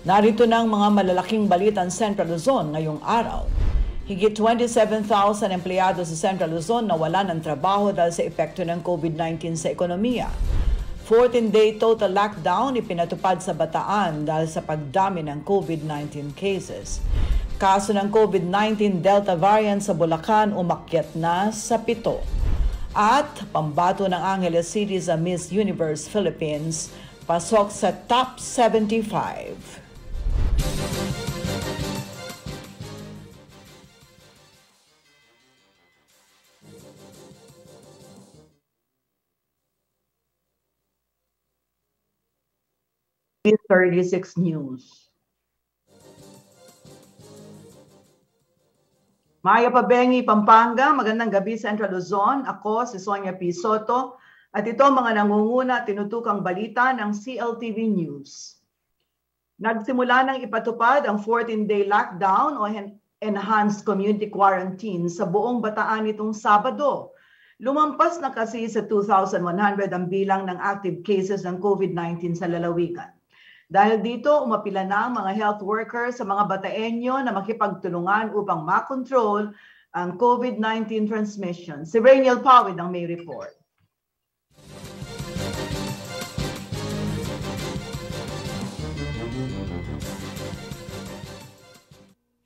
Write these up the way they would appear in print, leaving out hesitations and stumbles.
Narito na ang mga malalaking balitan Central Luzon ngayong araw. Higit 27,000 empleyado sa Central Luzon nawalan ng trabaho dahil sa epekto ng COVID-19 sa ekonomiya. 14-day total lockdown ipinatupad sa Bataan dahil sa pagdami ng COVID-19 cases. Kaso ng COVID-19 Delta variant sa Bulacan umakyat na sa 7. At pambato ng Angeles City sa Miss Universe Philippines pasok sa top 75. .36 News. Maya Pabengi, Pampanga, magandang gabi Central Luzon. Ako si Sonia P. Soto at ito ang mga nangunguna tinutukang balita ng CLTV News. Nagsimula ng ipatupad ang 14-day lockdown o enhanced community quarantine sa buong Bataan nitong Sabado. Lumampas na kasi sa 2,100 ang bilang ng active cases ng COVID-19 sa lalawigan. Dahil dito, umapila na ang mga health workers sa mga Bataenyo na makipagtulungan upang makontrol ang COVID-19 transmission. Si Rainiel Pawid ang may report.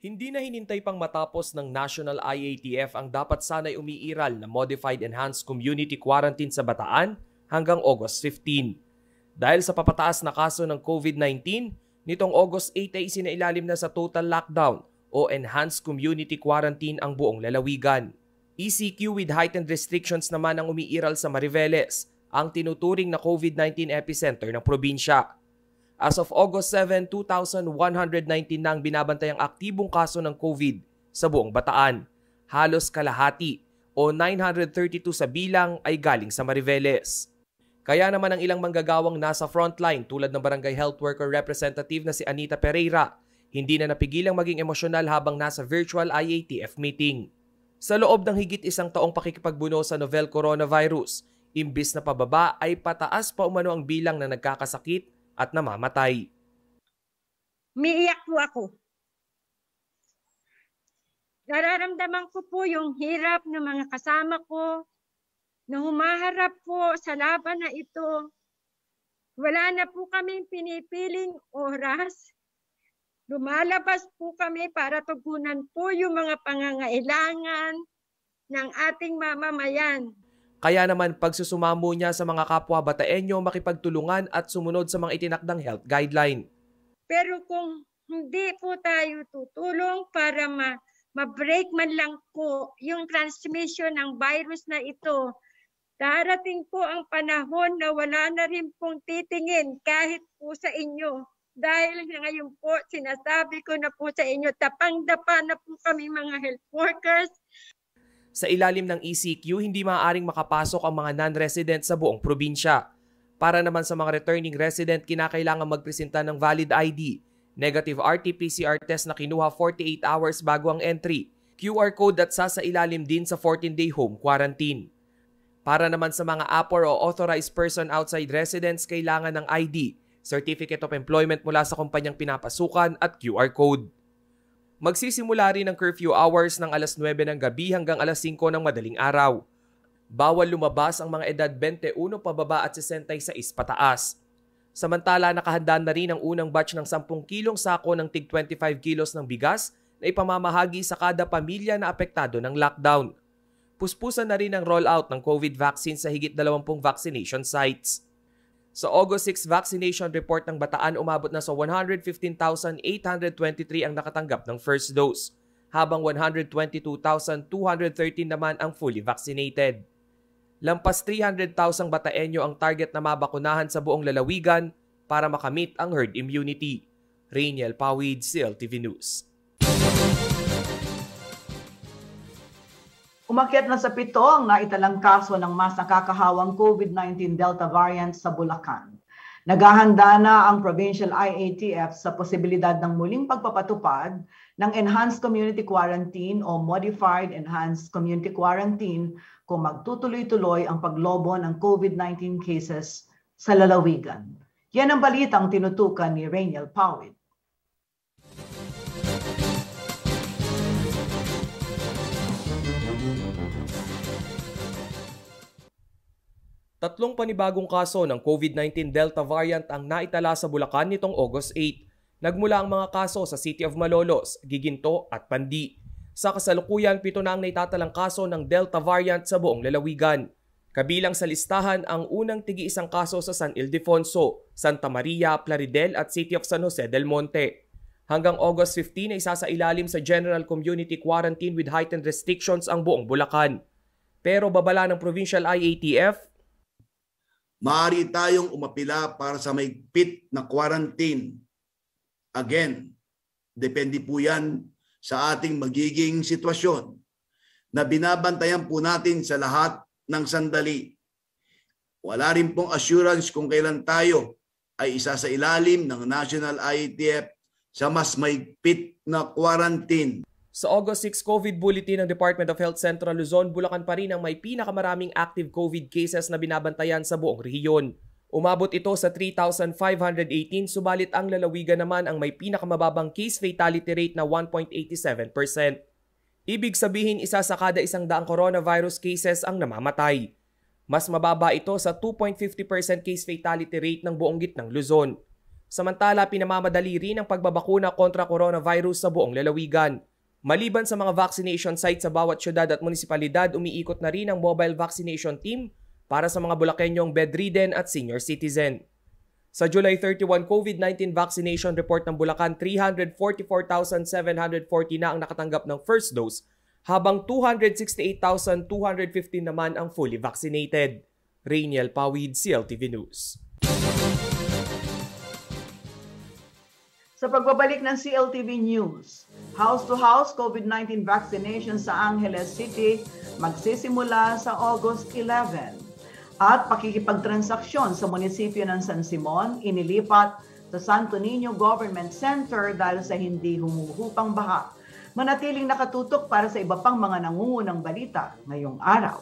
Hindi na hinintay pang matapos ng National IATF ang dapat sana'y umiiral na Modified Enhanced Community Quarantine sa Bataan hanggang August 15. Dahil sa papataas na kaso ng COVID-19, nitong August 8 ay isinailalim na sa total lockdown o Enhanced Community Quarantine ang buong lalawigan. ECQ with heightened restrictions naman ang umiiral sa Mariveles, ang tinuturing na COVID-19 epicenter ng probinsya. As of August 7, 2,119 na ang binabantayang aktibong kaso ng COVID sa buong Bataan. Halos kalahati o 932 sa bilang ay galing sa Mariveles. Kaya naman ang ilang manggagawang nasa frontline tulad ng Barangay Health Worker Representative na si Anita Pereira, hindi na napigilang maging emosyonal habang nasa virtual IATF meeting. Sa loob ng higit isang taong pakikipagbuno sa novel coronavirus, imbis na pababa ay pataas pa umano ang bilang na nagkakasakit at namamatay. Umiiyak po ako. Nararamdaman ko po yung hirap ng mga kasama ko na humaharap po sa laban na ito. Wala na po kaming pinipiling oras. Lumalabas po kami para tugunan po yung mga pangangailangan ng ating mamamayan. Kaya naman pagsusumamo niya sa mga kapwa Bataenyo makipagtulungan at sumunod sa mga itinakdang health guideline. Pero kung hindi po tayo tutulong para ma-break man lang po yung transmission ng virus na ito, darating po ang panahon na wala na rin pong titingin kahit po sa inyo. Dahil ngayon po, sinasabi ko na po sa inyo, tapang-dapa na po kami mga health workers. Sa ilalim ng ECQ, hindi maaaring makapasok ang mga non-resident sa buong probinsya. Para naman sa mga returning resident, kinakailangan magpresenta ng valid ID, negative RT-PCR test na kinuha 48 hours bago ang entry, QR code at sasailalim din sa 14-day home quarantine. Para naman sa mga APOR o authorized person outside residence, kailangan ng ID, Certificate of Employment mula sa kumpanyang pinapasukan at QR code. Magsisimula rin ang curfew hours ng alas 9 ng gabi hanggang alas 5 ng madaling araw. Bawal lumabas ang mga edad 21 pababa at 66 pataas. Samantala, nakahanda na rin ang unang batch ng 10 kilong sako ng tig 25 kilos ng bigas na ipamamahagi sa kada pamilya na apektado ng lockdown. Puspusan na rin ang rollout ng COVID vaccine sa higit 20 vaccination sites. Sa August 6 vaccination report ng Bataan, umabot na sa 115,823 ang nakatanggap ng first dose, habang 122,213 naman ang fully vaccinated. Lampas 300,000 Bataenyo ang target na mabakunahan sa buong lalawigan para makamit ang herd immunity. Rainiel Pawid, CLTV News. Umakyat na sa 7 ang naitalang kaso ng mas nakakahawang COVID-19 Delta variant sa Bulacan. Naghahanda na ang Provincial IATF sa posibilidad ng muling pagpapatupad ng Enhanced Community Quarantine o Modified Enhanced Community Quarantine kung magtutuloy-tuloy ang paglobo ng COVID-19 cases sa lalawigan. Yan ang balitang tinutukan ni Rainiel Pawid. 3 panibagong kaso ng COVID-19 Delta variant ang naitala sa Bulacan nitong August 8. Nagmula ang mga kaso sa City of Malolos, Giginto at Pandi. Sa kasalukuyan, 7 na ang naitatalang kaso ng Delta variant sa buong lalawigan. Kabilang sa listahan ang unang tigi-isang kaso sa San Ildefonso, Santa Maria, Plaridel at City of San Jose del Monte. Hanggang August 15 ay isasailalim sa General Community Quarantine with heightened restrictions ang buong Bulacan. Pero babala ng Provincial IATF, maaari tayong umapila para sa mahigpit na quarantine. Again, depende po yan sa ating magiging sitwasyon na binabantayan po natin sa lahat ng sandali. Wala rin pong assurance kung kailan tayo ay isa sa ilalim ng National IATF sa mas mahigpit na quarantine. Sa August 6 COVID Bulletin ng Department of Health Central Luzon, Bulacan pa rin ang may pinakamaraming active COVID cases na binabantayan sa buong rehiyon. Umabot ito sa 3,518, subalit ang lalawigan naman ang may pinakamababang case fatality rate na 1.87%. Ibig sabihin, isa sa kada 100 coronavirus cases ang namamatay. Mas mababa ito sa 2.50% case fatality rate ng buong gitnang Luzon. Samantala, pinamamadali rin ang pagbabakuna kontra coronavirus sa buong lalawigan. Maliban sa mga vaccination sites sa bawat syudad at munisipalidad, umiikot na rin ang mobile vaccination team para sa mga Bulakenyong bedridden at senior citizen. Sa July 31 COVID-19 vaccination report ng Bulacan, 344,740 na ang nakatanggap ng first dose, habang 268,215 naman ang fully vaccinated. Rainiel Pawid, CLTV News. Sa pagbabalik ng CLTV News, house-to-house COVID-19 vaccination sa Angeles City magsisimula sa August 11. At pakikipagtransaksyon sa munisipyo ng San Simon inilipat sa Santo Niño Government Center dahil sa hindi humuhupang baha. Manatiling nakatutok para sa iba pang mga nangungunang balita ngayong araw.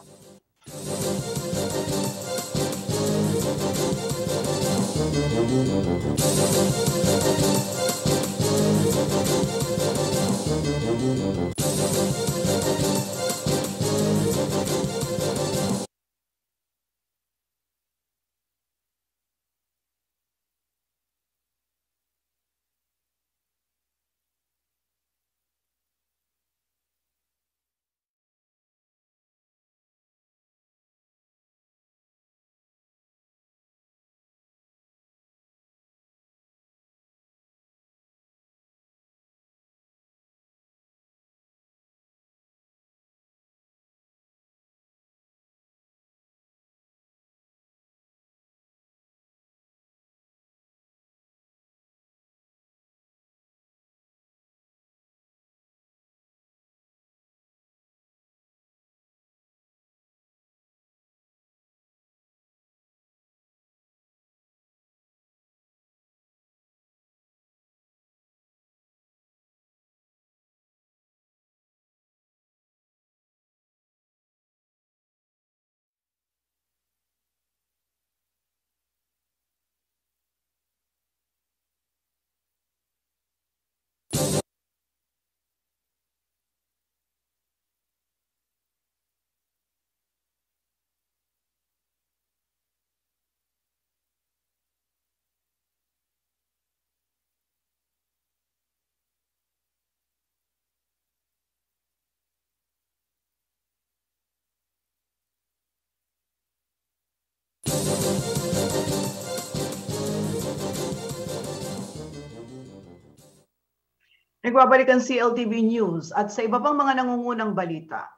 Nagbabalik ang CLTV News at sa iba pang mga nangungunang balita.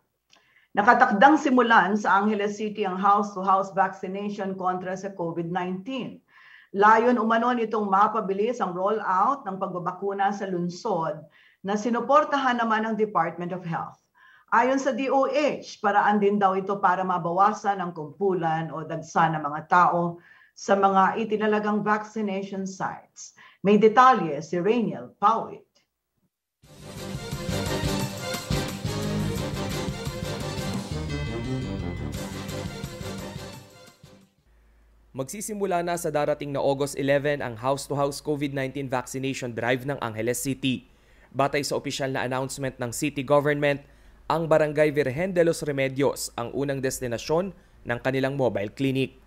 Nakatakdang simulan sa Angeles City ang house-to-house vaccination kontra sa COVID-19. Layon umano nitong mapabilis ang rollout ng pagbabakuna sa lungsod na sinuportahan naman ng Department of Health. Ayon sa DOH, paraan din daw ito para mabawasan ang kumpulan o dagsa ng mga tao sa mga itinalagang vaccination sites. May detalye si Rainiel Pawid. Magsisimula na sa darating na August 11 ang house-to-house COVID-19 vaccination drive ng Angeles City. Batay sa opisyal na announcement ng city government, ang Barangay Virgen de los Remedios ang unang destinasyon ng kanilang mobile clinic.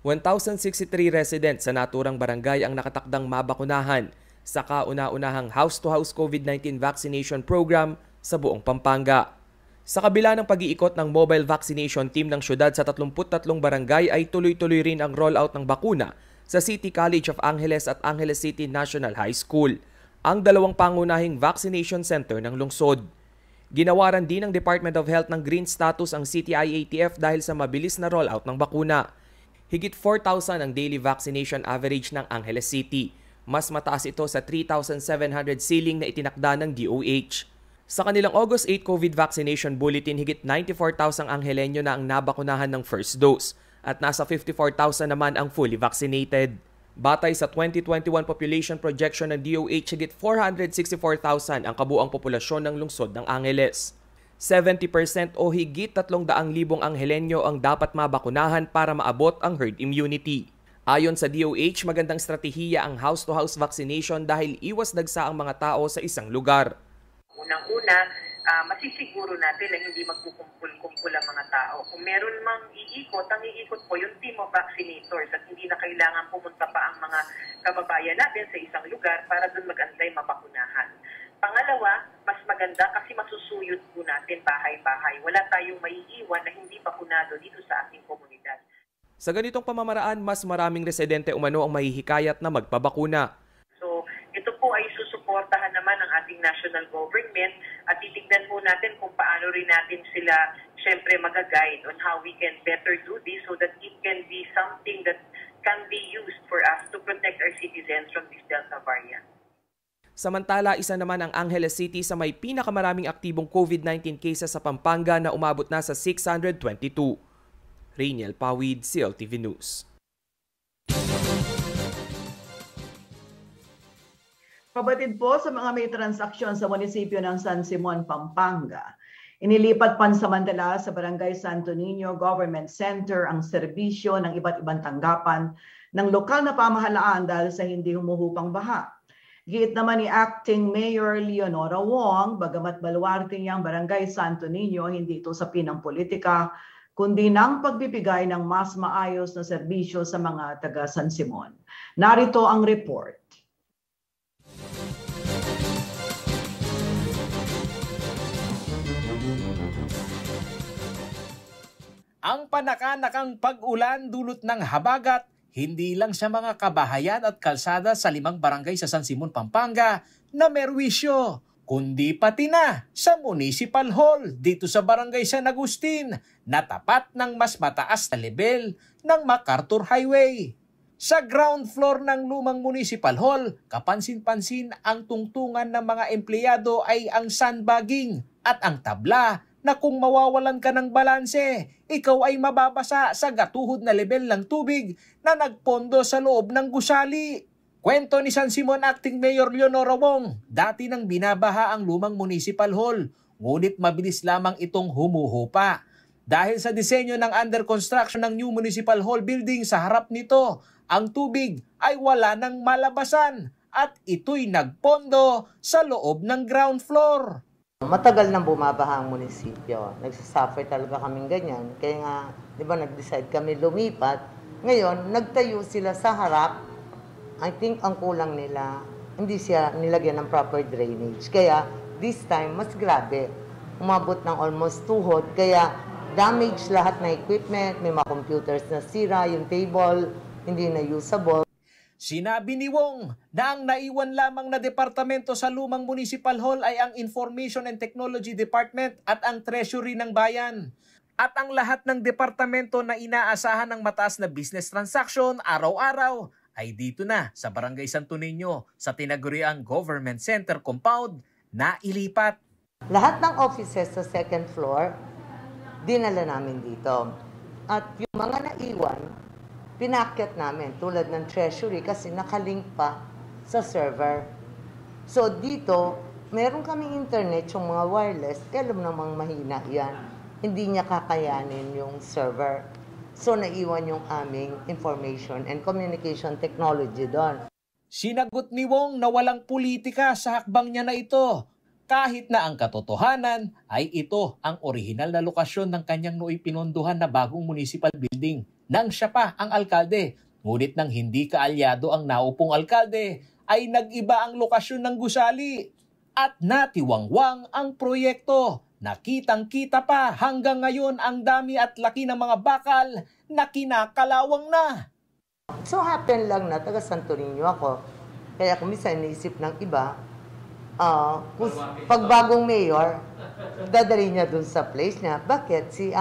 1,063 residents sa naturang barangay ang nakatakdang mabakunahan sa kauna-unahang house-to-house COVID-19 vaccination program sa buong Pampanga. Sa kabila ng pag-iikot ng mobile vaccination team ng syudad sa 33 barangay ay tuloy-tuloy rin ang rollout ng bakuna sa City College of Angeles at Angeles City National High School, ang dalawang pangunahing vaccination center ng lungsod. Ginawaran din ng Department of Health ng green status ang City IATF dahil sa mabilis na rollout ng bakuna. Higit 4,000 ang daily vaccination average ng Angeles City. Mas mataas ito sa 3,700 ceiling na itinakda ng DOH. Sa kanilang August 8 COVID vaccination bulletin, higit 94,000 Anghelenyo na ang nabakunahan ng first dose at nasa 54,000 naman ang fully vaccinated. Batay sa 2021 population projection ng DOH, higit 464,000 ang kabuuang populasyon ng lungsod ng Angeles. 70% o higit 300,000 Anghelenyo ang dapat mabakunahan para maabot ang herd immunity. Ayon sa DOH, magandang estratehiya ang house-to-house vaccination dahil iwas dagsa ang mga tao sa isang lugar. Unang-una, masisiguro natin na hindi magkukumpul-kumpul ang mga tao. Kung meron mang iikot, ang iikot po yung team of vaccinators at hindi na kailangan pumunta pa ang mga kababayan natin sa isang lugar para doon mag-antay mabakunahan. Pangalawa, mas maganda kasi masusuyod po natin bahay-bahay. Wala tayong maiiwan na hindi bakunado dito sa ating komunidad. Sa ganitong pamamaraan, mas maraming residente umano ang mahihikayat na magpabakuna. So, ito po ay susuportahan naman ng ating national government at titignan po natin kung paano rin natin sila syempre mag-guide on how we can better do this so that it can be something that can be used for us to protect our citizens from this Delta variant. Samantala, isa naman ang Angeles City sa may pinakamaraming aktibong COVID-19 cases sa Pampanga na umabot na sa 622. Rainiel Pawid, CLTV News. Pabatid po sa mga may transaksyon sa munisipyo ng San Simon, Pampanga. Inilipat pansamantala sa Barangay Santo Niño Government Center ang serbisyo ng iba't ibang tanggapan ng lokal na pamahalaan dahil sa hindi humuhupang baha. Giit naman ni Acting Mayor Leonora Wong, bagamat baluarte niyang Barangay Santo Niño, hindi ito usapin ng politika, kundi ng pagbibigay ng mas maayos na serbisyo sa mga taga San Simon. Narito ang report. Ang panakanakang pag-ulan dulot ng habagat, hindi lang sa mga kabahayan at kalsada sa 5 barangay sa San Simon, Pampanga na merwisyo, kundi pati na sa Municipal Hall dito sa Barangay San Agustin na tapat ng mas mataas na level ng MacArthur Highway. Sa ground floor ng lumang Municipal Hall, kapansin-pansin ang tungtungan ng mga empleyado ay ang sandbagging at ang tabla na kung mawawalan ka ng balanse, ikaw ay mababasa sa gatuhod na level ng tubig na nagpondo sa loob ng gusali. Kwento ni San Simon Acting Mayor Leonora Wong, dati nang binabaha ang lumang Municipal Hall, ngunit mabilis lamang itong humuhupa. Dahil sa disenyo ng under construction ng new Municipal Hall building sa harap nito, ang tubig ay wala nang malabasan at ito'y nagpondo sa loob ng ground floor. Matagal nang bumabaha ang munisipyo. Nagsasuffer talaga kaming ganyan. Kaya nga, di ba, nag-decide kami lumipat. Ngayon, nagtayo sila sa harap. I think ang kulang nila, hindi siya nilagyan ng proper drainage. Kaya, this time, mas grabe. Umabot ng almost tuhod. Kaya, damage lahat na equipment. May mga computers na sira, yung table, hindi na usable. Sinabi ni Wong na ang naiwan lamang na departamento sa lumang Municipal Hall ay ang Information and Technology Department at ang Treasury ng Bayan. At ang lahat ng departamento na inaasahan ng mataas na business transaction araw-araw ay dito na sa Barangay Santo Niño sa tinaguriang Government Center Compound na ilipat. Lahat ng offices sa second floor, dinala namin dito. At yung mga naiwan, pinakyat namin tulad ng treasury kasi nakalink pa sa server. So dito, meron kaming internet yung mga wireless, kaya alam namang mahina yan. Hindi niya kakayanin yung server. So naiwan yung aming information and communication technology doon. Sinagot ni Wong na walang politika sa hakbang niya na ito. Kahit na ang katotohanan ay ito ang orihinal na lokasyon ng kanyang nooy pinondohan na bagong municipal building nang siya pa ang alkalde. Ngunit nang hindi kaalyado ang naupong alkalde, ay nag-iba ang lokasyon ng gusali at natiwangwang ang proyekto. Nakitang-kita pa hanggang ngayon ang dami at laki ng mga bakal na kinakalawang na. So happen lang na taga Santo Niño ako. Kaya kung minsan iniisip ng iba, pag bagong mayor, dadali niya dun sa place niya. Bakit? Si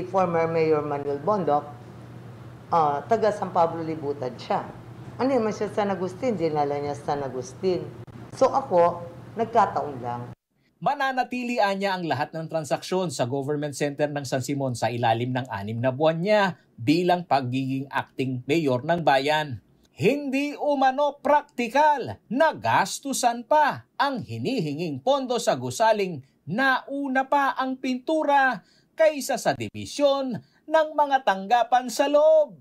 former Mayor Manuel Bondok, taga San Pablo Libutan siya. Ano naman siya San Agustin? Dinala niya San Agustin. So ako, nagkataon lang. Mananatilian niya ang lahat ng transaksyon sa Government Center ng San Simon sa ilalim ng 6 na buwan niya bilang pagiging acting mayor ng bayan. Hindi umano praktikal, nagastusan pa ang hinihinging pondo sa gusaling nauna pa ang pintura kaysa sa dibisyon ng mga tanggapan sa loob.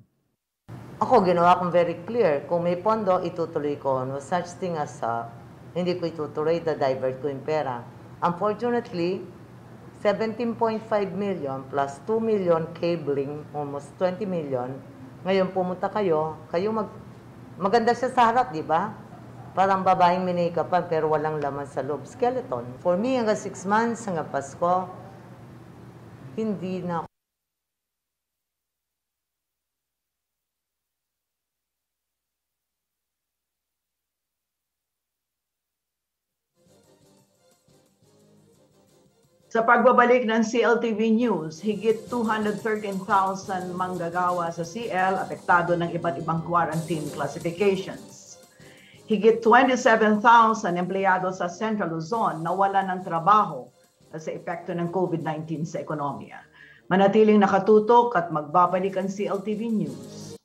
Ako, ginawa kong very clear. Kung may pondo, itutuloy ko. No such thing as hindi ko itutuloy, divert ko yung pera. Unfortunately, 17.5 million plus 2 million cabling, almost 20 million. Ngayon pumunta kayo maganda siya sa harap, di ba? Parang babaeng minikapan pero walang laman sa loob. Skeleton. For me, hanggang 6 months, hanggang Pasko, hindi na ako. Sa pagbabalik ng CLTV News, higit 213,000 manggagawa sa CL apektado ng iba't ibang quarantine classifications. Higit 27,000 empleyado sa Central Luzon nawalan ng trabaho sa epekto ng COVID-19 sa ekonomiya. Manatiling nakatutok at magbabalik ang CLTV News.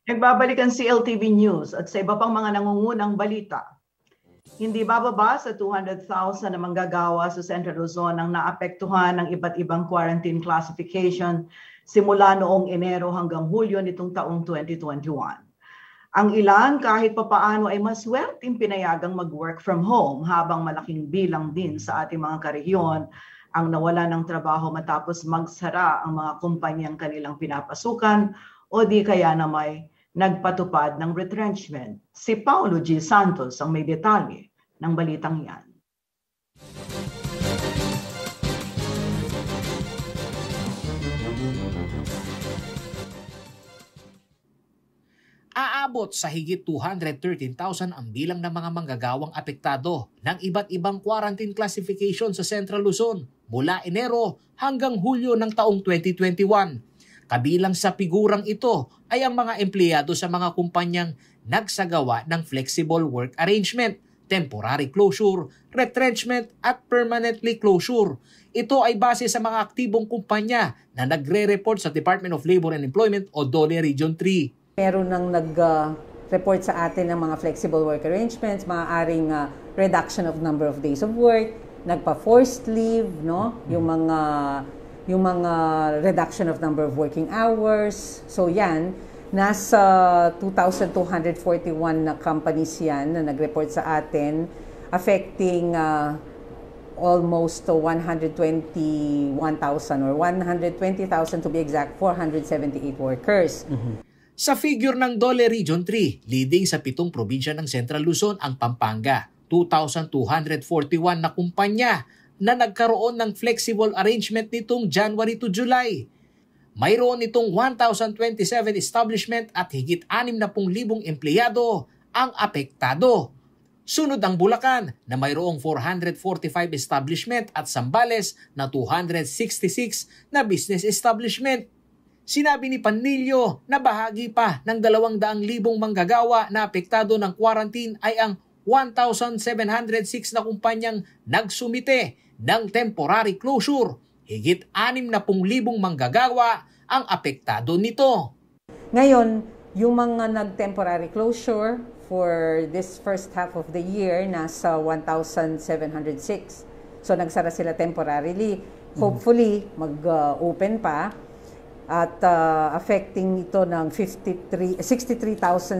Nagbabalik ang CLTV News at sa iba pang mga nangungunang balita. Hindi bababa sa 200,000 na manggagawa sa Central Luzon ang naapektuhan ng iba't ibang quarantine classification simula noong Enero hanggang Hulyo nitong taong 2021. Ang ilan kahit papaano ay maswerteng pinayagang mag-work from home habang malaking bilang din sa ating mga karehiyon ang nawala ng trabaho matapos magsara ang mga kumpanyang kanilang pinapasukan o di kaya na may nagpatupad ng retrenchment. Si Paulo G. Santos ang may detalye ng balitang yan. Aabot sa higit 213,000 ang bilang ng mga manggagawang apektado ng iba't ibang quarantine classification sa Central Luzon mula Enero hanggang Hulyo ng taong 2021. Kabilang sa figurang ito ay ang mga empleyado sa mga kumpanyang nagsagawa ng flexible work arrangement, temporary closure, retrenchment at permanently closure. Ito ay base sa mga aktibong kumpanya na nagre-report sa Department of Labor and Employment o DOLE Region 3. Meron nang nag-report sa atin ng mga flexible work arrangements, maaaring reduction of number of days of work, nagpa-forced leave, no? Yung mga reduction of number of working hours. So yan, nasa 2,241 na companies yan na nag-report sa atin, affecting almost 121,000 or 120,000 to be exact, 478 workers. Sa figure ng DOLE Region 3, leading sa 7 probinsya ng Central Luzon ang Pampanga, 2,241 na kumpanya na nagkaroon ng flexible arrangement nitong January to July. Mayroon itong 1,027 establishment at higit 60,000 empleyado ang apektado. Sunod ang Bulacan na mayroong 445 establishment at Zambales na 266 na business establishment. Sinabi ni Panlilio na bahagi pa ng 200,000 manggagawa na apektado ng quarantine ay ang 1,706 na kumpanyang nagsumite ng temporary closure. Higit 60,000 manggagawa ang apektado nito. Ngayon, yung mga nag-temporary closure for this first half of the year, nasa 1,706. So, nagsara sila temporarily. Hopefully, mag-open pa. At affecting ito ng 63,735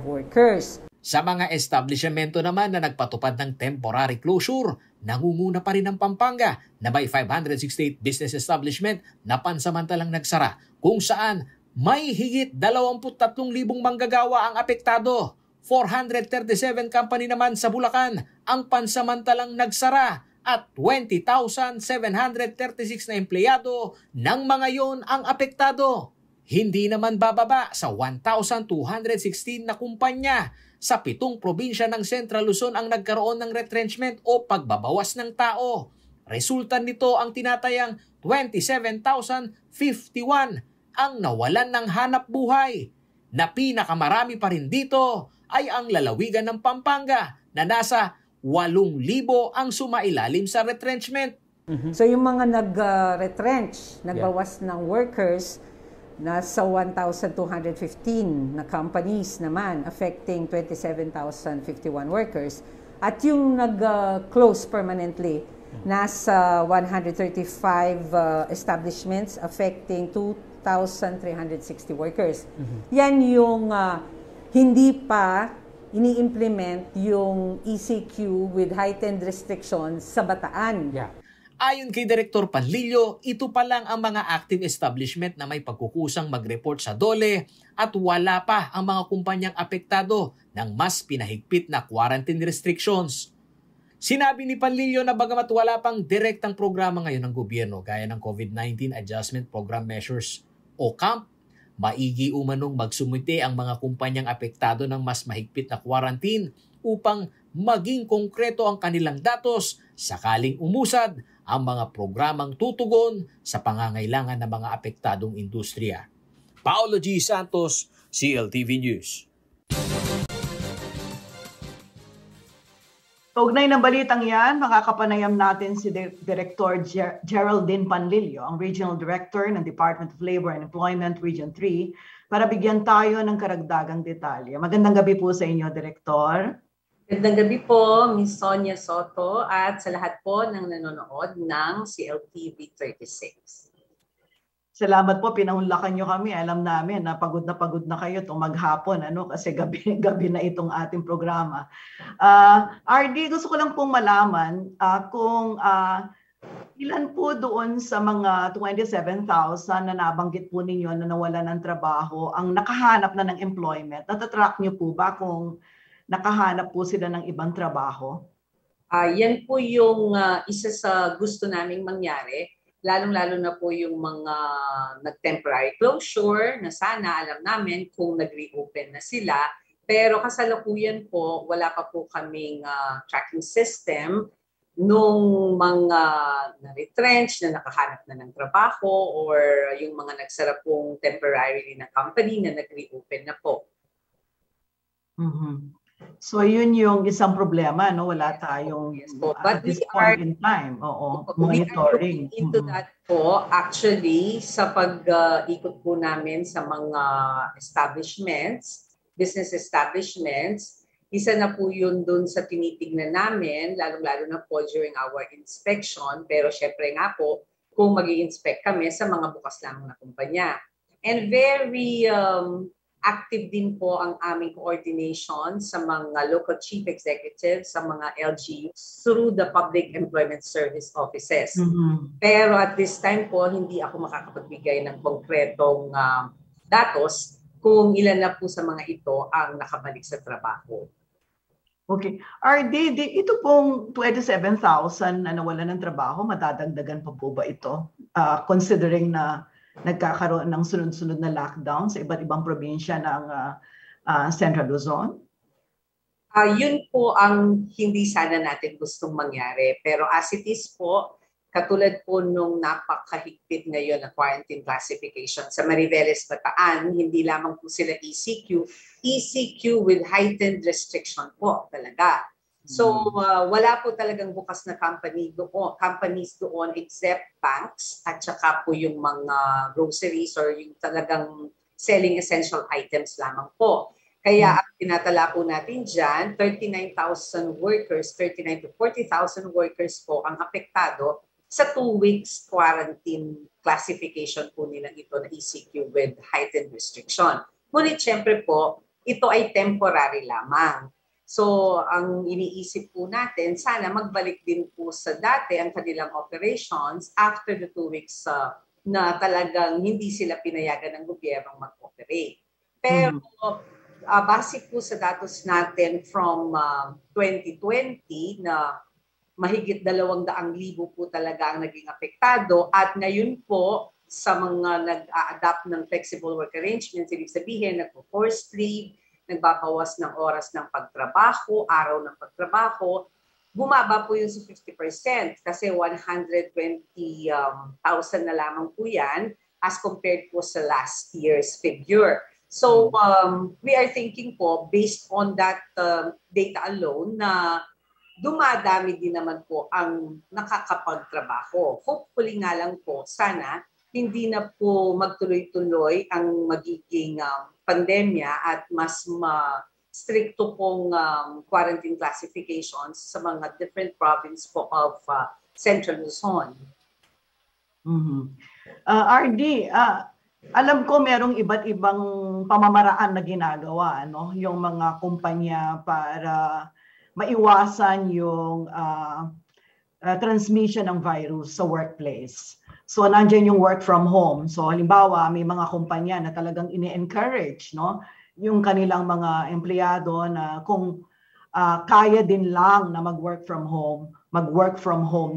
workers. Sa mga establishmento naman na nagpatupad ng temporary closure, nangunguna pa rin ang Pampanga na may 568 business establishment na pansamantalang nagsara, kung saan may higit 23,000 manggagawa ang apektado. 437 company naman sa Bulacan ang pansamantalang nagsara at 20,736 na empleyado ng mga yon ang apektado. Hindi naman bababa sa 1,216 na kumpanya. Sa 7 probinsya ng Central Luzon ang nagkaroon ng retrenchment o pagbabawas ng tao. Resulta nito ang tinatayang 27,051 ang nawalan ng hanap buhay. Na pinakamarami pa rin dito ay ang lalawigan ng Pampanga na nasa 8,000 ang sumailalim sa retrenchment. So yung mga nag-retrench, nagbawas ng workers, nasa 1,215 na companies naman, affecting 27,051 workers. At yung nag-close permanently, nasa 135 establishments, affecting 2,360 workers. Yan yung hindi pa ini-implement yung ECQ with heightened restrictions sa Bataan. Ayon kay Direktor Panlilio, ito pa lang ang mga active establishment na may pagkukusang mag-report sa DOLE at wala pa ang mga kumpanyang apektado ng mas pinahigpit na quarantine restrictions. Sinabi ni Panlilio na bagamat wala pang direktang programa ngayon ng gobyerno gaya ng COVID-19 Adjustment Program Measures o CAMP, maigi umanong magsumite ang mga kumpanyang apektado ng mas mahigpit na quarantine upang maging konkreto ang kanilang datos sakaling umusad ang mga programang tutugon sa pangangailangan ng mga apektadong industriya. Paulo G. Santos, CLTV News. Kaugnay ng balitang yan, makakapanayam natin si Director Geraldine Panlilio, ang Regional Director ng Department of Labor and Employment Region 3, para bigyan tayo ng karagdagang detalye. Magandang gabi po sa inyo, Director. Magandang gabi po, Ms. Sonia Soto, at sa lahat po ng nanonood ng CLTV 36. Salamat po, pinahunlakan nyo kami. Alam namin na pagod na kayo itong maghapon, kasi gabi na itong ating programa. RD, gusto ko lang pong malaman kung ilan po doon sa mga 27,000 na nabanggit po ninyo na nawalan ng trabaho ang nakahanap na ng employment. Natatrack nyo po ba kung nakahanap po sila ng ibang trabaho? Yan po yung isa sa gusto naming mangyari. Lalong-lalo na po yung mga nag-temporary closure na sana alam namin kung nag-reopen na sila. Pero kasalukuyan po, wala pa po kaming tracking system nung mga na-retrench na nakahanap na ng trabaho or yung mga nagsara pong temporarily na company na nag-reopen na po. Mm-hmm. So yun yung isang problema, no? Wala tayong at this point in time, monitoring. We are into that po. Actually, sa pag-ikot po namin sa mga establishments, business establishments, isa na po yun dun sa tinitignan namin, lalong-lalo na po during our inspection. Pero syempre nga po, kung mag-i-inspect kami sa mga bukas lamang na kumpanya. And very active din po ang aming coordination sa mga local chief executives, sa mga LGUs through the Public Employment Service Offices. Mm-hmm. Pero at this time po, hindi ako makakapagbigay ng konkretong datos kung ilan na po sa mga ito ang nakabalik sa trabaho. Okay. RD, ito pong 27,000 na nawalan ng trabaho, madadagdagan pa po ba ito? Considering na nagkakaroon ng sunod-sunod na lockdown sa iba't ibang probinsya ng Central Luzon? Yun po ang hindi sana natin gustong mangyari. Pero as it is po, katulad po nung napakahigpit ngayon na quarantine classification sa Mariveles, Bataan, hindi lamang po sila ECQ with heightened restriction po talaga. So wala po talagang bukas na companies doon except banks at saka po yung mga groceries or yung talagang selling essential items lamang po. Kaya ang tinatala po natin dyan, 39,000 workers, 39 to 40,000 workers po ang apektado sa 2 weeks quarantine classification po nilang ito na ECQ with heightened restriction. Ngunit syempre po, ito ay temporary lamang. So, ang iniisip po natin, sana magbalik din po sa dati ang kanilang operations after the 2 weeks na talagang hindi sila pinayagan ng gobyernong mag-operate. Pero, base po sa datos natin from 2020 na mahigit 200,000 po talaga ang naging apektado at ngayon po sa mga nag-a-adapt ng flexible work arrangements, ibig sabihin, nagpo-forced leave, nagbabawas ng oras ng pagtrabaho, araw ng pagtrabaho, bumaba po yung sa 50% kasi 120,000 na lamang po yan as compared po sa last year's figure. So we are thinking po based on that data alone na dumadami din naman po ang nakakapagtrabaho. Hopefully nga lang po sana hindi na po magtuloy-tuloy ang magiging pandemya at mas stricto pong quarantine classifications sa mga different province po of Central Luzon. RD, alam ko merong iba't ibang pamamaraan na ginagawa, no? Yung mga kumpanya para maiwasan yung transmission ng virus sa workplace. So nandiyan yung work from home. So halimbawa may mga kumpanya na talagang ini-encourage, no, yung kanilang mga empleyado na kung kaya din lang na mag-work from home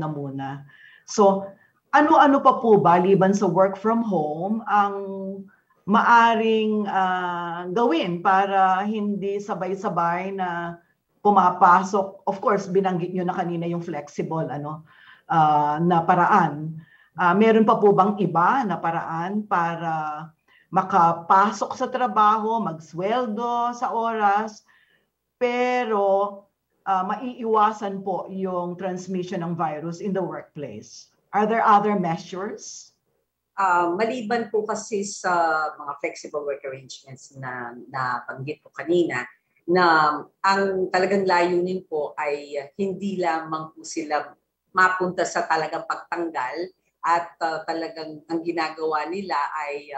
na muna. So ano-ano pa po ba liban sa work from home ang maaring gawin para hindi sabay-sabay na pumapasok? Of course, binanggit nyo na kanina yung flexible na paraan. Meron pa po bang iba na paraan para makapasok sa trabaho, magsweldo sa oras, pero maiiwasan po yung transmission ng virus in the workplace? Are there other measures? Maliban po kasi sa mga flexible work arrangements na nabanggit ko kanina, na ang talagang layunin po ay hindi lamang po sila mapunta sa talagang pagtanggal at talagang ang ginagawa nila ay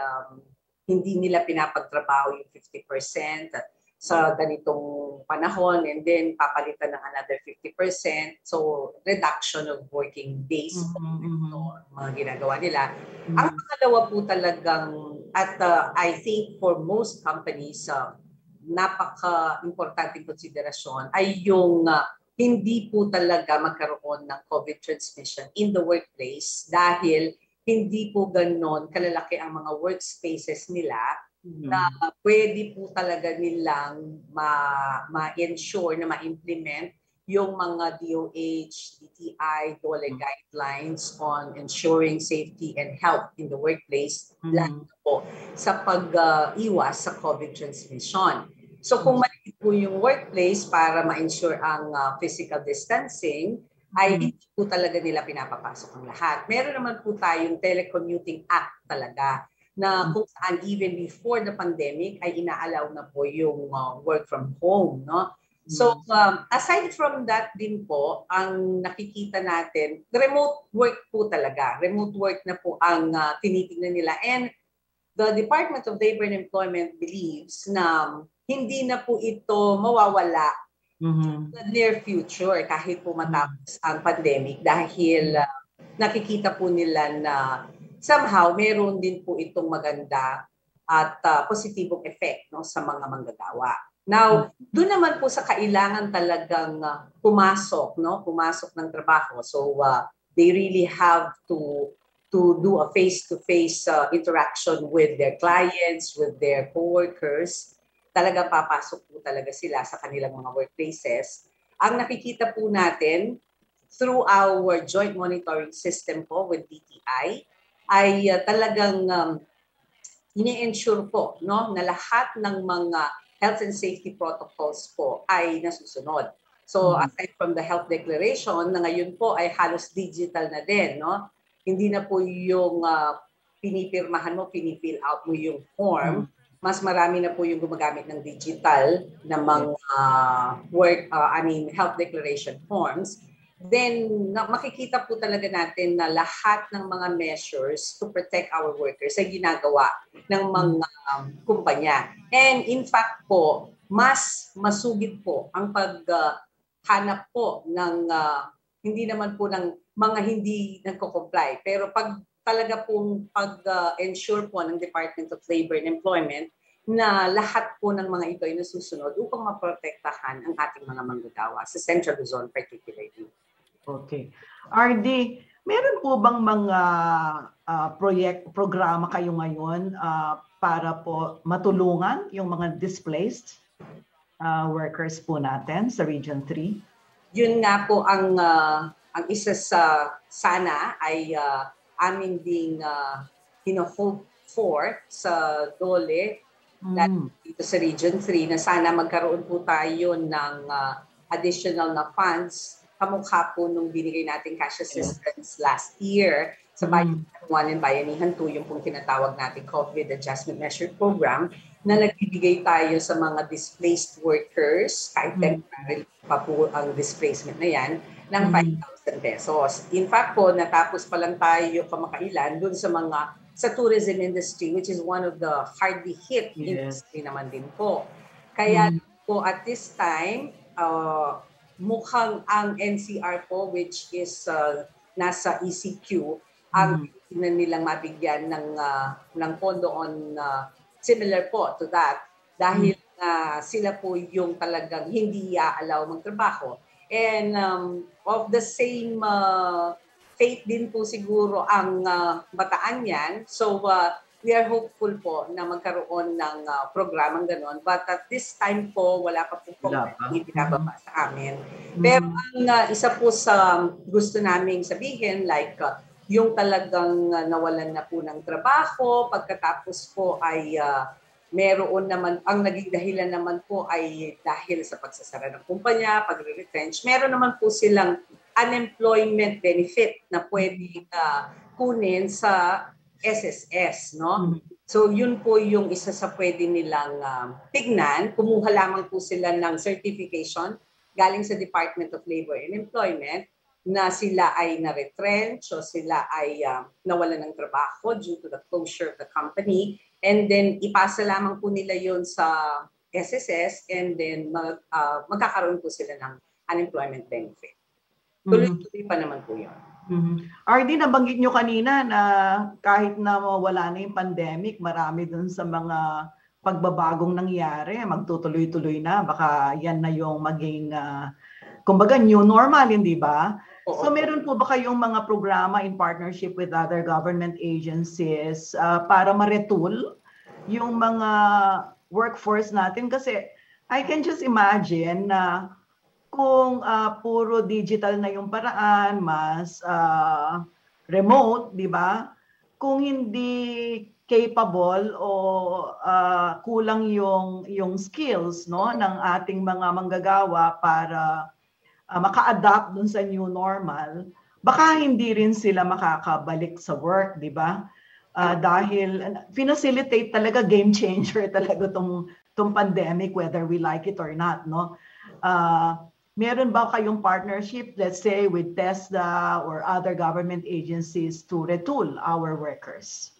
hindi nila pinapagtrabaho yung 50% sa ganitong panahon and then papalitan ng another 50%. So, reduction of working days po ito, mga ginagawa nila. Ang pangalawa po talagang, at I think for most companies, napaka-importanting konsiderasyon ay yung hindi po talaga magkaroon ng COVID transmission in the workplace dahil hindi po ganon kalalaki ang mga workspaces nila na pwede po talaga nilang ma-ensure na ma-implement yung mga DOH, DTI, DOLE guidelines on ensuring safety and health in the workplace, lalo po sa pag-iwas sa COVID transmission. So kung maliit po yung workplace para ma-ensure ang physical distancing, ay hindi po talaga nila pinapapasok ang lahat. Meron naman po tayong telecommuting act talaga na kung saan even before the pandemic ay inaalaw na po yung work from home, no? So aside from that din po, ang nakikita natin, remote work po talaga. Remote work na po ang tinitingnan nila. And the Department of Labor and Employment believes na hindi na po ito mawawala in the near future kahit po matapos ang pandemic dahil nakikita po nila na somehow meron din po itong maganda at positibong effect, no, sa mga manggagawa. Now, doon naman po sa kailangan talagang pumasok ng trabaho. So they really have to do a face-to-face interaction with their clients, with their coworkers. Talagang papasok po talaga sila sa kanilang mga workplaces. Ang nakikita po natin through our joint monitoring system po with DTI ay talagang ini-ensure po, no, na lahat ng mga health and safety protocols po ay nasusunod. So aside from the health declaration na ngayon po ay halos digital na din, no? Hindi na po yung pinipirmahan mo, pinifill out mo yung form. Mas marami na po yung gumagamit ng digital na mga health declaration forms. Then makikita po talaga natin na lahat ng mga measures to protect our workers ay ginagawa ng mga kumpanya. And in fact po, mas masugid po ang paghanap po ng hindi naman po ng mga hindi nagko-comply. Pero pag talaga pong pag-ensure po ng Department of Labor and Employment na lahat po ng mga ito ay nasusunod upang maprotektahan ang ating mga manggagawa sa Central Luzon particularly. Okay. RD, meron po bang mga programa kayo ngayon para po matulungan yung mga displaced workers po natin sa Region 3? Yun nga po ang isa sa sana ay amin ding hino-hope for sa DOLE dito sa Region 3 na sana magkaroon po tayo ng additional na funds kamukha po nung binigay natin cash assistance last year sa Bayanihan 1 and Bayanihan 2, yung pong tinatawag natin COVID Adjustment Measure Program na nagbibigay tayo sa mga displaced workers, kahit temporary pa po ang displacement na yan, ng 5,000 pesos. In fact po, natapos pa lang tayo kamakailan dun sa tourism industry, which is one of the hardly hit industry naman din po. Kaya po at this time, mukhang ang NCR po, which is nasa ECQ, ang nilang mabigyan ng pondo on similar po to that dahil sila po yung talagang hindi i-allow magtrabaho. And of the same fate din po siguro ang Bataan yan. So we are hopeful po na magkaroon ng programang ganon. But at this time po, wala pa po ibinababa sa amin. Pero ang isa po sa gusto naming sabihin, like yung talagang nawalan na po ng trabaho, pagkatapos po ay meron naman, ang naging dahilan naman po ay dahil sa pagsasara ng kumpanya, pagre-retrench. Meron naman po silang unemployment benefit na pwedeng kunin sa SSS, no? So yun po yung isa sa pwede nilang tignan. Kumuha lamang po sila ng certification galing sa Department of Labor and Employment na sila ay na-retrench o sila ay nawalan ng trabaho due to the closure of the company. And then ipasa lamang po nila yon sa SSS and then magkakaroon po sila ng unemployment benefit. Tuloy-tuloy pa naman po yun. RD, nabanggit nyo kanina na kahit na wala na yung pandemic, marami dun sa mga pagbabagong nangyari, magtutuloy-tuloy na. Baka yan na yung maging, kumbaga, new normal, hindi ba? So meron po ba kayong mga programa in partnership with other government agencies para ma-retool yung mga workforce natin? Kasi I can just imagine na kung puro digital na yung paraan, mas remote, di ba? Kung hindi capable o kulang yung skills, no, ng ating mga manggagawa para maka-adapt dun sa new normal, baka hindi rin sila makakabalik sa work, di ba? Dahil facilitate talaga, game changer talaga tong pandemic, whether we like it or not, no? Meron ba kayong partnership, let's say, with TESDA or other government agencies to retool our workers?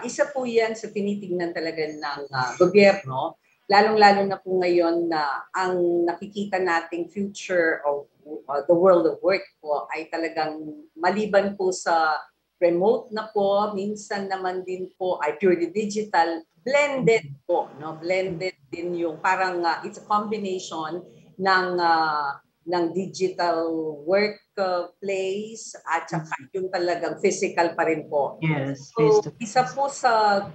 Isa po yan sa tinitingnan talaga ng gobyerno, lalong-lalo na po ngayon na ang nakikita nating future of the world of work po ay talagang maliban po sa remote na po, minsan naman din po ay purely digital, blended po, no? Blended din yung parang it's a combination ng digital workplace at saka yung talagang physical pa rin po. Yes. So, isa po sa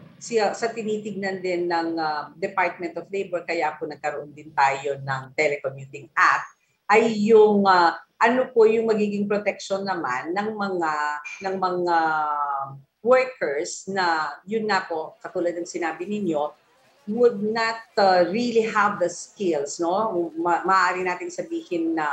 tinitignan din ng Department of Labor, kaya po nagkaroon din tayo ng Telecommuting Act, ay yung ano po yung magiging protection naman ng mga workers na yun na po, katulad ng sinabi ninyo, would not really have the skills, no? Maaari natin sabihin na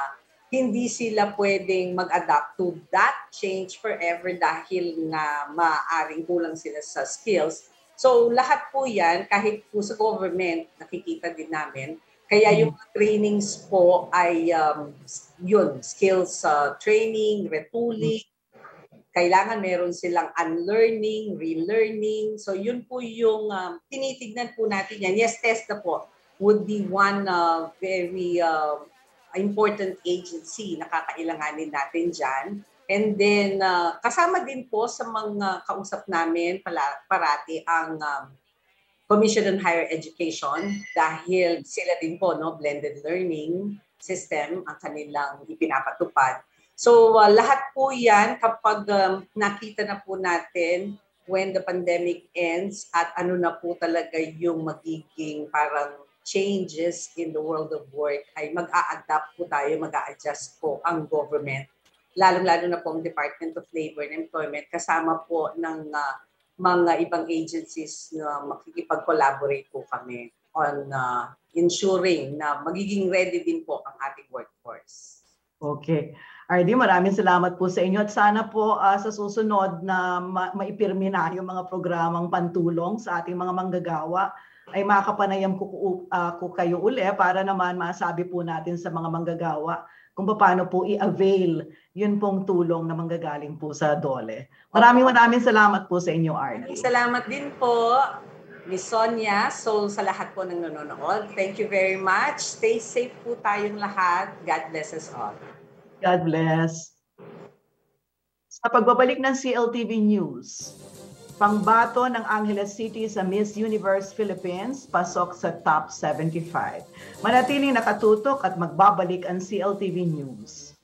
hindi sila pwedeng mag-adapt to that change forever dahil nga maaaring kulang sila sa skills. So lahat po yan, kahit po sa government, nakikita din namin. Kaya yung trainings po ay yun, skills training, retooling. Kailangan meron silang unlearning, relearning. So yun po yung tinitignan po natin yan. Yes, TESDA po would be one very important agency na kakailanganin natin dyan. And then kasama din po sa mga kausap namin parati ang Commission on Higher Education dahil sila din po, no, blended learning system ang kanilang ipinapatupad. So lahat po yan kapag nakita na po natin when the pandemic ends at ano na po talaga yung magiging parang changes in the world of work ay mag-a-adapt po tayo, mag-a-adjust po ang government. Lalong-lalo na po ang Department of Labor and Employment kasama po ng mga ibang agencies na makikipag-collaborate po kami on ensuring na magiging ready din po ang ating workforce. Okay. RD, maraming salamat po sa inyo at sana po sa susunod na maipirmi na yung mga programang pantulong sa ating mga manggagawa ay makapanayam ko kayo uli para naman masabi po natin sa mga manggagawa kung paano po i-avail yun pong tulong na manggagaling po sa DOLE. Maraming salamat po sa inyo, RD. Salamat din po, Miss Sonia. So sa lahat po ng nanonood, thank you very much. Stay safe po tayong lahat. God bless us all. God bless. Sa pagbabalik ng CLTV News, pangbato ng Angeles City sa Miss Universe Philippines, pasok sa top 75. Manatiling nakatutok at magbabalik ang CLTV News.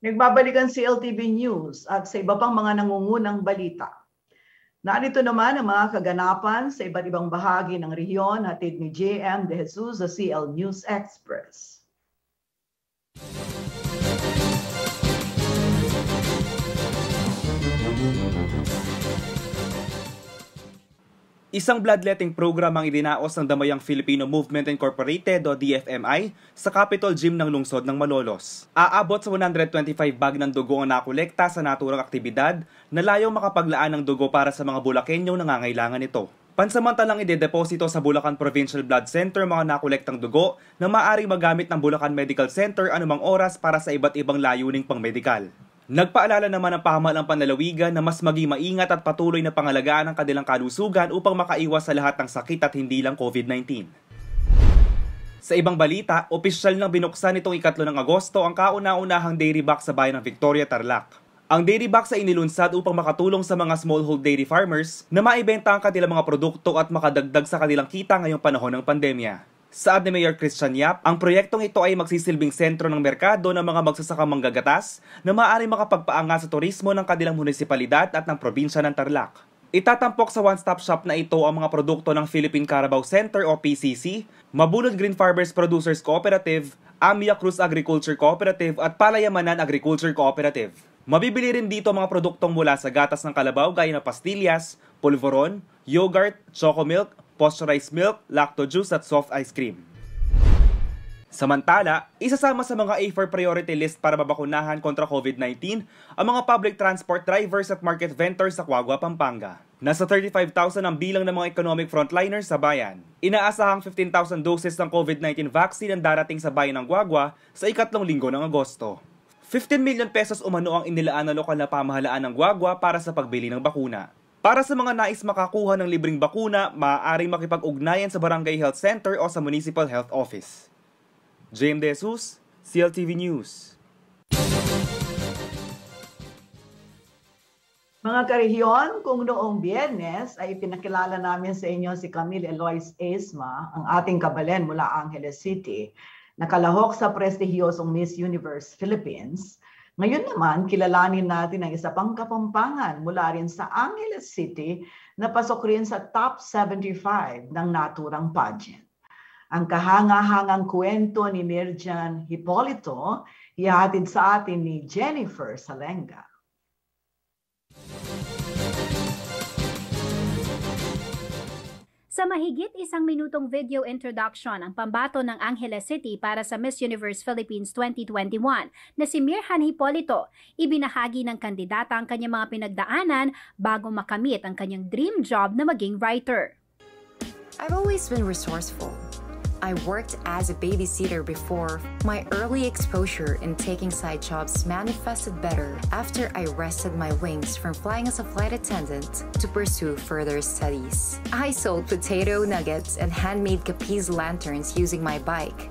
Nagbabalikan CLTV News at sa iba pang mga nangungunang balita. Narito naman ang mga kaganapan sa iba't ibang bahagi ng rehiyon, hatid ni JM De Jesus sa CL News Express. Isang bloodletting program ang idinaos ng Damayang Filipino Movement Incorporated o DFMI sa Capitol Gym ng lungsod ng Malolos. Aabot sa 125 bag ng dugo ang nakolekta sa naturang aktibidad na layong makapaglaan ng dugo para sa mga Bulakenyong nangangailangan nito. Pansamantalang idedeposito sa Bulacan Provincial Blood Center mga nakolektang dugo na maaaring magamit ng Bulacan Medical Center anumang oras para sa iba't ibang layuning pangmedikal. Nagpaalala naman ang pamahalang panlalawigan na mas maging maingat at patuloy na pangalagaan ang kanilang kalusugan upang makaiwas sa lahat ng sakit at hindi lang COVID-19. Sa ibang balita, opisyal nang binuksan nitong 3 ng Agosto ang kauna-unahang dairy box sa bayan ng Victoria, Tarlac. Ang dairy box ay inilunsad upang makatulong sa mga smallhold dairy farmers na maibenta ang kanilang mga produkto at makadagdag sa kanilang kita ngayong panahon ng pandemya. Saad ni Mayor Christian Yap, ang proyektong ito ay magsisilbing sentro ng merkado ng mga magsasakang manggagatas na maaaring makapagpaangat sa turismo ng kanilang munisipalidad at ng probinsya ng Tarlac. Itatampok sa one-stop shop na ito ang mga produkto ng Philippine Carabao Center o PCC, Mabulod Green Farmers Producers Cooperative, Amia Cruz Agriculture Cooperative at Palayamanan Agriculture Cooperative. Mabibili rin dito mga produktong mula sa gatas ng kalabaw gaya ng pastillas, polvoron, yogurt, choco milk, pasteurized milk, lacto juice at soft ice cream. Samantala, isasama sa mga A4 priority list para mabakunahan kontra COVID-19 ang mga public transport drivers at market vendors sa GUAGUA, Pampanga. Nasa 35,000 ang bilang ng mga economic frontliners sa bayan. Inaasahang 15,000 doses ng COVID-19 vaccine ang darating sa bayan ng GUAGUA sa 2 linggo ng Agosto. 15 million pesos umano ang inilaan ng lokal na pamahalaan ng GUAGUA para sa pagbili ng bakuna. Para sa mga nais makakuha ng libreng bakuna, maaaring makipag-ugnayan sa Barangay Health Center o sa Municipal Health Office. JM De Jesus, CLTV News. Mga karehiyon, kung noong Biyernes ay pinakilala namin sa inyo si Camille Eloise Esma, ang ating kabalen mula Angeles City, nakalahok sa prestihiyosong Miss Universe Philippines. Ngayon naman, kilalanin natin ang isa pang kapampangan mula rin sa Angeles City na pasok rin sa top 75 ng naturang pageant. Ang kahanga-hangang kwento ni Mirjan Hipolito, ihatid sa atin ni Jennifer Salenga. Sa mahigit 1 minutong video introduction ang pambato ng Angeles City para sa Miss Universe Philippines 2021 na si Mirjan Hipolito, ibinahagi ng kandidata ang kanyang mga pinagdaanan bago makamit ang kanyang dream job na maging writer. I've always been resourceful. I worked as a babysitter before. My early exposure in taking side jobs manifested better after I rested my wings from flying as a flight attendant to pursue further studies. I sold potato nuggets and handmade Capiz lanterns using my bike.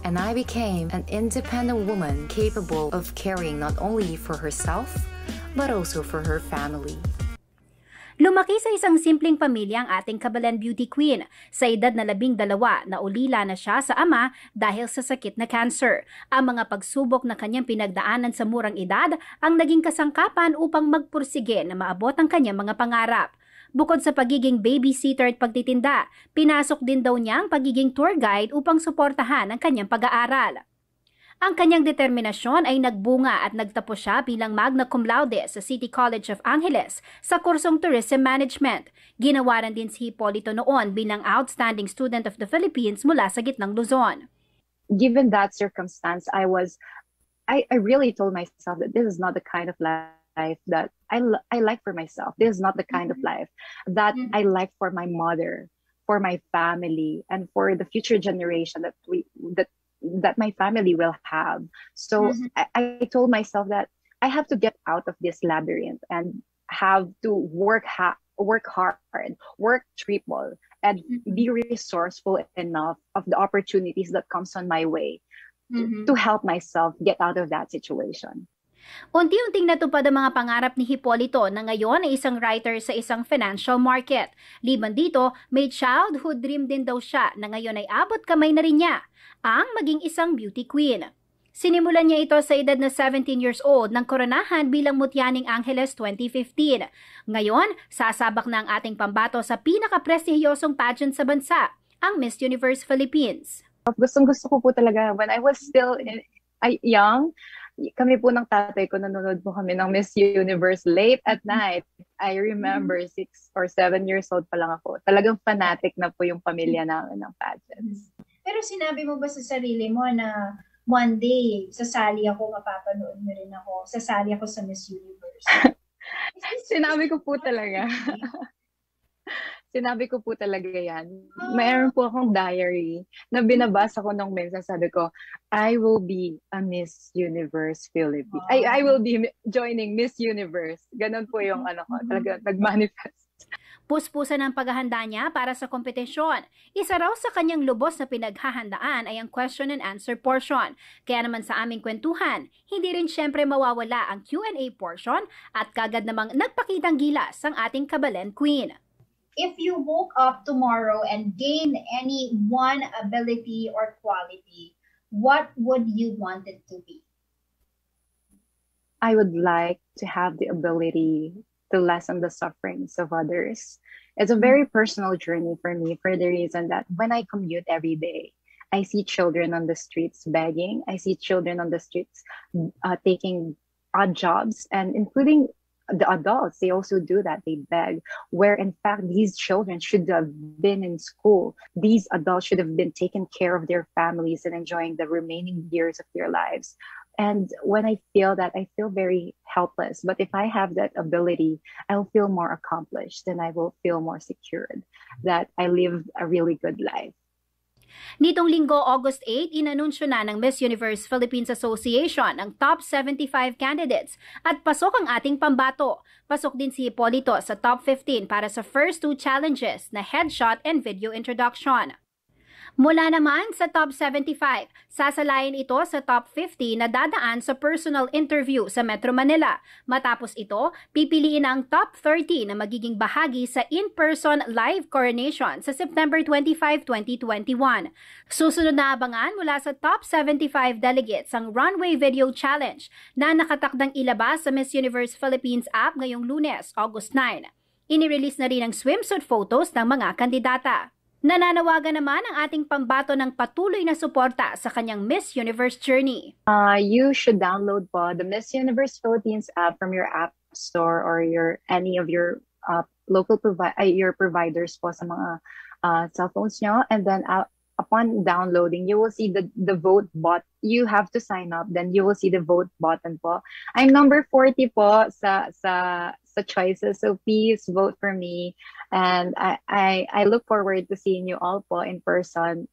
And I became an independent woman capable of caring not only for herself, but also for her family. Lumaki sa isang simpleng pamilya ang ating kabalan beauty queen. Sa edad na 12, naulila na siya sa ama dahil sa sakit na cancer. Ang mga pagsubok na kanyang pinagdaanan sa murang edad ang naging kasangkapan upang magpursige na maabot ang kanyang mga pangarap. Bukod sa pagiging babysitter at pagtitinda, pinasok din daw niya ang pagiging tour guide upang suportahan ang kanyang pag-aaral. Ang kanyang determinasyon ay nagbunga at nagtapos siya bilang magna cum laude sa City College of Angeles sa kursong Tourism Management. Ginawaran din si Hipolito noon bilang Outstanding Student of the Philippines mula sa Gitnang Luzon. Given that circumstance, I really told myself that this is not the kind of life that I like for myself. This is not the kind of life that I like for my mother, for my family, and for the future generation that my family will have. So I told myself that I have to get out of this labyrinth and have to work hard, work triple, and be resourceful enough of the opportunities that comes on my way to help myself get out of that situation. Unti-unting natupad ang mga pangarap ni Hipolito na ngayon ay isang writer sa isang financial market. Liban dito, may childhood dream din daw siya na ngayon ay abot kamay na rin niya, ang maging isang beauty queen. Sinimulan niya ito sa edad na 17 years old nang koronahan bilang Mutyaning Angeles 2015. Ngayon, sasabak na ang ating pambato sa pinaka-prestihiyosong pageant sa bansa, ang Miss Universe Philippines. Gustong-gusto ko po talaga when I was still young. Kami po ng tatay ko, nanonood po kami ng Miss Universe late at night. I remember 6 or 7 years old pa lang ako. Talagang fanatic na po yung pamilya namin ng pageants. Pero sinabi mo ba sa sarili mo na one day, sasali ako, mapapanood mo rin ako, sasali ako sa Miss Universe? Sinabi ko po talaga. Sinabi ko po talaga yan. Mayroon po akong diary na binabasa ko nung minsan. Sabi ko, I will be a Miss Universe Philippines. I will be joining Miss Universe. Ganon po yung ano ko, talaga nag-manifest. Puspusan ang paghahanda niya para sa kompetisyon. Isa raw sa kanyang lubos na pinaghahandaan ay ang question and answer portion. Kaya naman sa aming kwentuhan, hindi rin syempre mawawala ang Q&A portion at kagad namang nagpakitang gilas ang ating Kabalen Queen. If you woke up tomorrow and gain any one ability or quality, what would you want it to be? I would like to have the ability to lessen the sufferings of others. It's a very personal journey for me for the reason that when I commute every day, I see children on the streets begging. I see children on the streets taking odd jobs, and including the adults, they also do that. They beg, where in fact these children should have been in school. These adults should have been taking care of their families and enjoying the remaining years of their lives. And when I feel that, I feel very helpless. But if I have that ability, I'll feel more accomplished and I will feel more secured that I live a really good life. Nitong linggo, August 8, inanunsyo na ng Miss Universe Philippines Association ang top 75 candidates at pasok ang ating pambato. Pasok din si Hipolito sa top 15 para sa first 2 challenges na headshot and video introduction. Mula naman sa top 75, sasalayin ito sa top 50 na dadaan sa personal interview sa Metro Manila. Matapos ito, pipiliin ang top 30 na magiging bahagi sa in-person live coronation sa September 25, 2021. Susunod na abangan mula sa top 75 delegates ang Runway Video Challenge na nakatakdang ilabas sa Miss Universe Philippines app ngayong Lunes, August 9. Inirelease na rin ang swimsuit photos ng mga kandidata. Nananawagan naman ang ating pambato ng patuloy na suporta sa kanyang Miss Universe journey. You should download po the Miss Universe Philippines app from your app store or any of your local providers po sa mga cellphones nyo. And then upon downloading, you will see the vote bot. You have to sign up, then you will see the vote button po. I'm number 40 po sa choices, so please vote for me. And I look forward to seeing you all po in person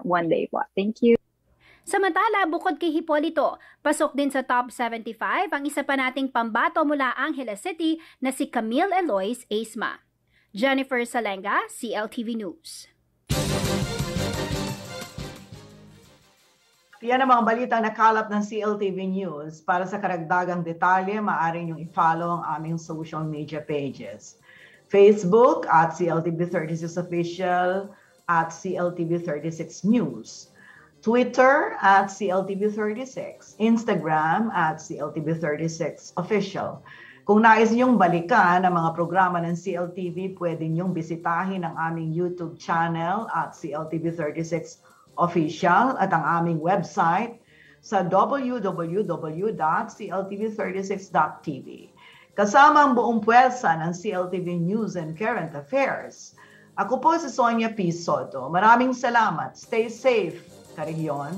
one day po. Thank you. Samantala, bukod kay Hipolito, pasok din sa top 75 ang isa pa nating pambato mula Angeles City na si Camille Eloise Aisma. Jennifer Salenga, CLTV News. Yan ang mga balitang nakalap ng CLTV News. Para sa karagdagang detalye, maaari niyong i-follow ang aming social media pages. Facebook at CLTV36 Official at CLTV36 News. Twitter at CLTV36. Instagram at CLTV36 Official. Kung nais niyong balikan ang mga programa ng CLTV, pwede niyong bisitahin ang aming YouTube channel at CLTV36 Official at ang aming website sa www.cltv36.tv. Kasama ang buong puwersa ng CLTV News and Current Affairs. Ako po si Sonia P. Soto. Maraming salamat. Stay safe, karegiyon.